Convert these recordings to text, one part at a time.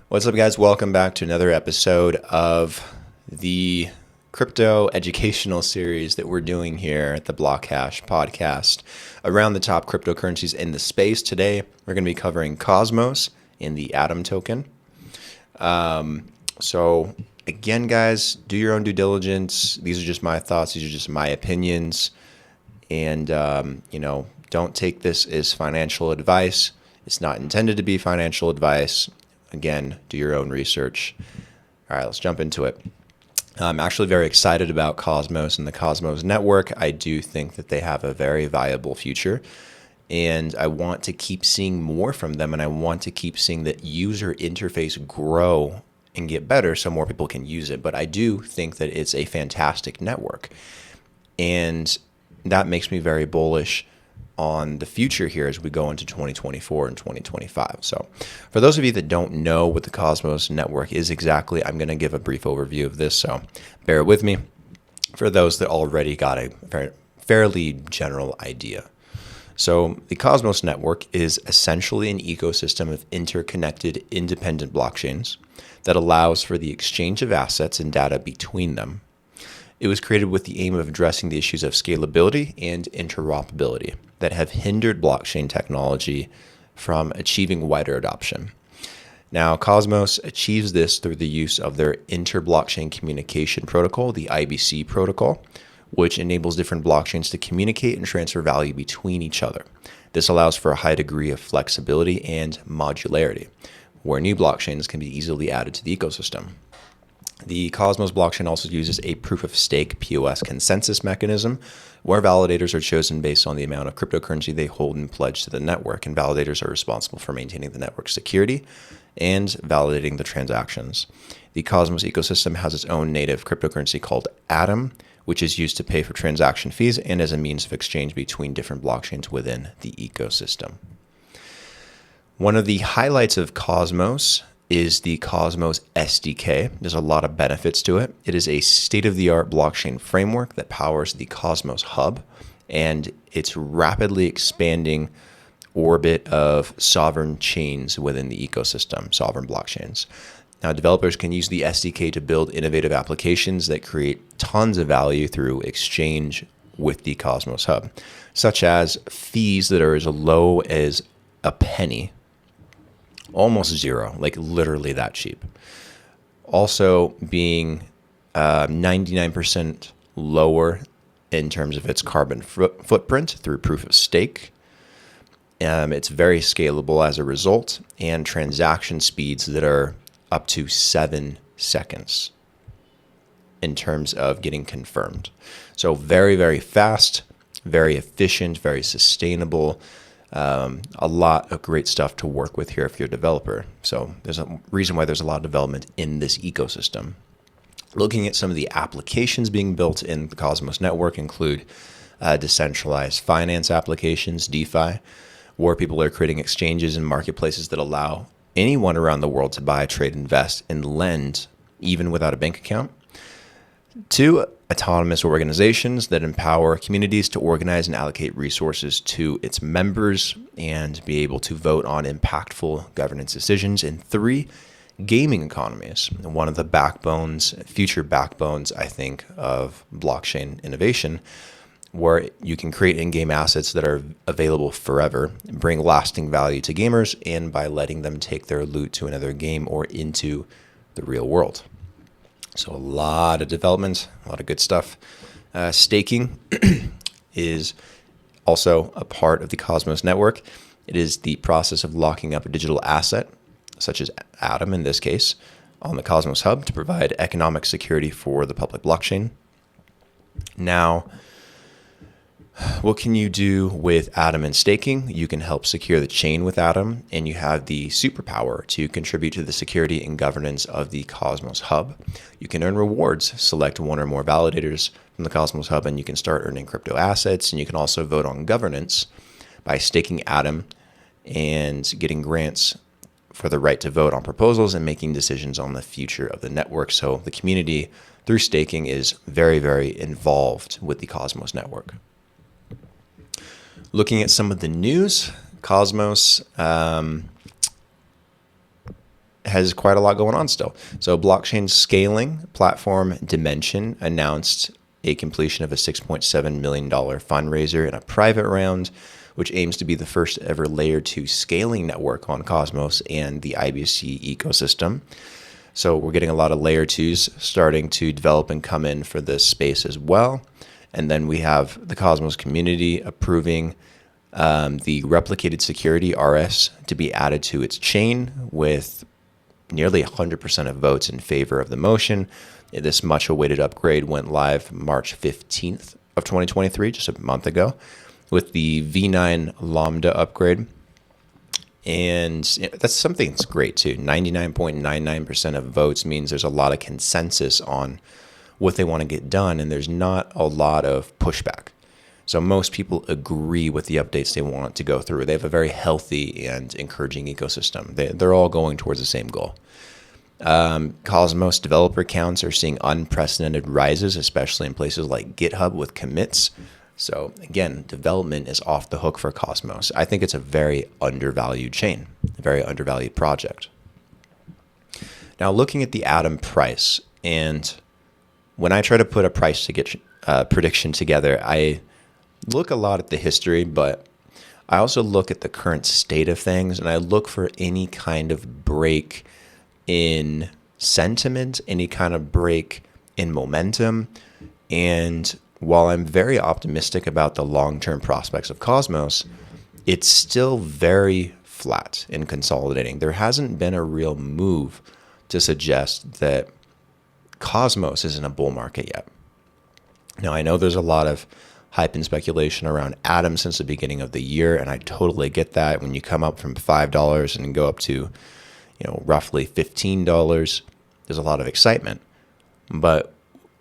What's up, guys? Welcome back to another episode of the crypto educational series that we're doing here at the Blockhash podcast around the top cryptocurrencies in the space. Today, we're going to be covering Cosmos and the ATOM token. So again, guys, do your own due diligence. These are just my thoughts. These are just my opinions. And, don't take this as financial advice. It's not intended to be financial advice. Again, do your own research. All right, let's jump into it. I'm actually very excited about Cosmos and the Cosmos network. I do think that they have a very viable future, and I want to keep seeing more from them, and I want to keep seeing that user interface grow and get better so more people can use it. But I do think that it's a fantastic network, and that makes me very bullish on the future here as we go into 2024 and 2025. So for those of you that don't know what the Cosmos network is exactly, I'm going to give a brief overview of this, so bear with me. For those that already got a fairly general idea. So the Cosmos network is essentially an ecosystem of interconnected independent blockchains that allows for the exchange of assets and data between them. It was created with the aim of addressing the issues of scalability and interoperability that have hindered blockchain technology from achieving wider adoption. Now, Cosmos achieves this through the use of their inter-blockchain communication protocol, the IBC protocol, which enables different blockchains to communicate and transfer value between each other. This allows for a high degree of flexibility and modularity, where new blockchains can be easily added to the ecosystem. The Cosmos blockchain also uses a proof-of-stake POS consensus mechanism, where validators are chosen based on the amount of cryptocurrency they hold and pledge to the network, and validators are responsible for maintaining the network security and validating the transactions. The Cosmos ecosystem has its own native cryptocurrency called ATOM, which is used to pay for transaction fees and as a means of exchange between different blockchains within the ecosystem. One of the highlights of Cosmos is the Cosmos SDK. There's a lot of benefits to it. It is a state-of-the-art blockchain framework that powers the Cosmos Hub and its rapidly expanding orbit of sovereign chains within the ecosystem, sovereign blockchains. Now, developers can use the SDK to build innovative applications that create tons of value through exchange with the Cosmos Hub, such as fees that are as low as a penny, almost zero, like literally that cheap. Also being 99% lower in terms of its carbon footprint through proof of stake. It's very scalable as a result, and transaction speeds that are up to 7 seconds in terms of getting confirmed. So very, very fast, very efficient, very sustainable. A lot of great stuff to work with here if you're a developer. So there's a reason why there's a lot of development in this ecosystem. Looking at some of the applications being built in the Cosmos network include decentralized finance applications, DeFi, where people are creating exchanges and marketplaces that allow anyone around the world to buy, trade, invest, and lend even without a bank account. 2, autonomous organizations that empower communities to organize and allocate resources to its members and be able to vote on impactful governance decisions. And 3, gaming economies, one of the backbones, future backbones, I think, of blockchain innovation, where you can create in-game assets that are available forever, bring lasting value to gamers, and by letting them take their loot to another game or into the real world. So a lot of development, a lot of good stuff. Staking is also a part of the Cosmos network. It is the process of locking up a digital asset, such as ATOM in this case, on the Cosmos Hub to provide economic security for the public blockchain. Now, what can you do with ATOM and staking? You can help secure the chain with ATOM, and you have the superpower to contribute to the security and governance of the Cosmos Hub. You can earn rewards, select one or more validators from the Cosmos Hub, and you can start earning crypto assets, and you can also vote on governance by staking ATOM and getting grants for the right to vote on proposals and making decisions on the future of the network. So the community, through staking, is very, very involved with the Cosmos network. Looking at some of the news, Cosmos has quite a lot going on still. So blockchain scaling platform Dimension announced a completion of a $6.7 million fundraiser in a private round, which aims to be the first ever layer 2 scaling network on Cosmos and the IBC ecosystem. So we're getting a lot of layer 2s starting to develop and come in for this space as well. And then we have the Cosmos community approving the replicated security RS to be added to its chain with nearly 100% of votes in favor of the motion. This much awaited upgrade went live March 15th of 2023, just a month ago, with the V9 Lambda upgrade. And that's something that's great too. 99.99% of votes means there's a lot of consensus on what they want to get done, and there's not a lot of pushback. So most people agree with the updates they want to go through. They have a very healthy and encouraging ecosystem. They're all going towards the same goal. Cosmos developer counts are seeing unprecedented rises, especially in places like GitHub with commits. So again, development is off the hook for Cosmos. I think it's a very undervalued chain, a very undervalued project. Now looking at the ATOM price, and when I try to put a price to get prediction together, I look a lot at the history, but I also look at the current state of things, and I look for any kind of break in sentiment, any kind of break in momentum. And while I'm very optimistic about the long-term prospects of Cosmos, it's still very flat and consolidating. There hasn't been a real move to suggest that Cosmos is in a bull market yet. Now, I know there's a lot of hype and speculation around ATOM since the beginning of the year, and I totally get that. When you come up from $5 and go up to, roughly $15, there's a lot of excitement. But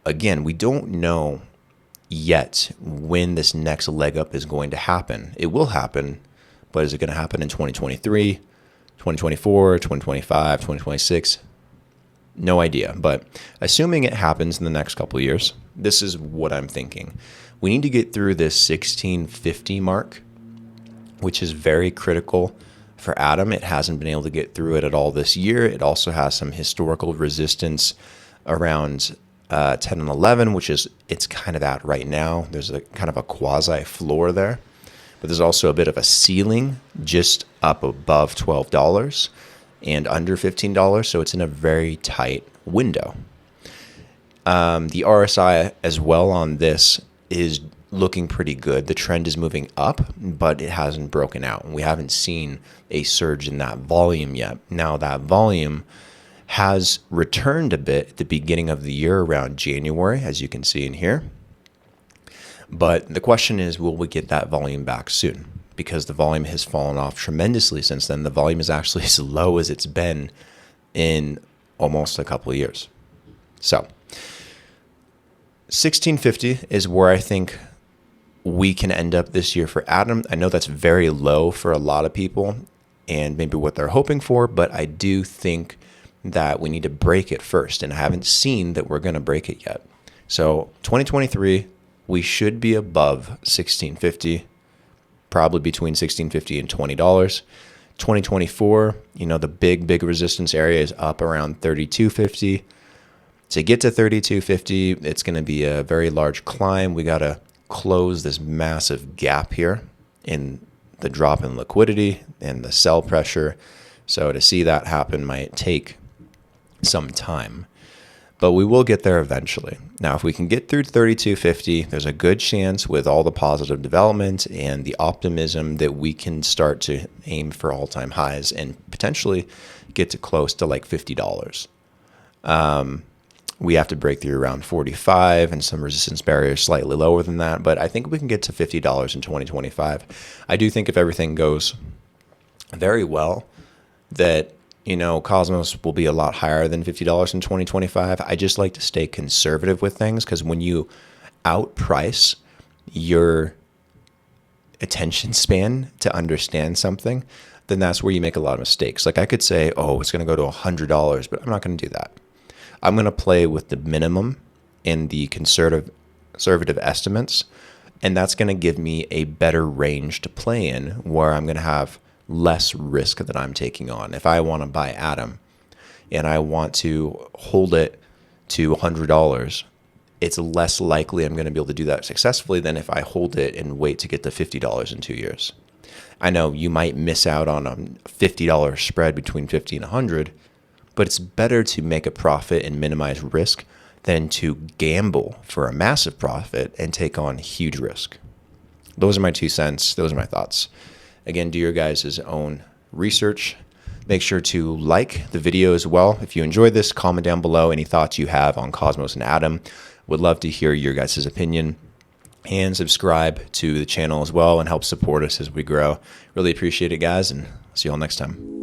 again, we don't know yet when this next leg up is going to happen. It will happen, but is it going to happen in 2023, 2024, 2025, 2026? No idea. But assuming it happens in the next couple of years, this is what I'm thinking. We need to get through this 1650 mark, which is very critical for ATOM. It hasn't been able to get through it at all this year. It also has some historical resistance around 10 and 11, which is it's kind of at right now. There's a kind of a quasi floor there, but there's also a bit of a ceiling just up above $12 and under $15. So it's in a very tight window. The RSI as well on this is looking pretty good. The trend is moving up, but it hasn't broken out. We haven't seen a surge in that volume yet. Now that volume has returned a bit at the beginning of the year around January, as you can see in here. But the question is, will we get that volume back soon? Because the volume has fallen off tremendously since then. The volume is actually as low as it's been in almost a couple of years. So 1650 is where I think we can end up this year for ATOM. I know that's very low for a lot of people and maybe what they're hoping for, but I do think that we need to break it first, and I haven't seen that we're going to break it yet. So 2023, we should be above 1650, probably between 1650 and $20. 2024, the big resistance area is up around 3250. To get to 3250, it's going to be a very large climb. We got to close this massive gap here in the drop in liquidity and the sell pressure. So to see that happen might take some time, but we will get there eventually. Now, if we can get through 3250, there's a good chance with all the positive development and the optimism that we can start to aim for all-time highs and potentially get to close to like $50. We have to break through around 45 and some resistance barriers slightly lower than that, but I think we can get to $50 in 2025. I do think if everything goes very well, that Cosmos will be a lot higher than $50 in 2025. I just like to stay conservative with things, because when you outprice your attention span to understand something, then that's where you make a lot of mistakes. Like I could say, oh, it's going to go to $100, but I'm not going to do that. I'm going to play with the minimum in the conservative estimates, and that's going to give me a better range to play in where I'm going to have less risk that I'm taking on. If I want to buy ATOM, and I want to hold it to $100, it's less likely I'm going to be able to do that successfully than if I hold it and wait to get to $50 in 2 years. I know you might miss out on a $50 spread between 50 and 100, but it's better to make a profit and minimize risk than to gamble for a massive profit and take on huge risk. Those are my 2 cents. Those are my thoughts. Again, do your guys' own research. Make sure to like the video as well. If you enjoyed this, comment down below any thoughts you have on Cosmos and Atom. Would love to hear your guys' opinion. And subscribe to the channel as well and help support us as we grow. Really appreciate it, guys, and see you all next time.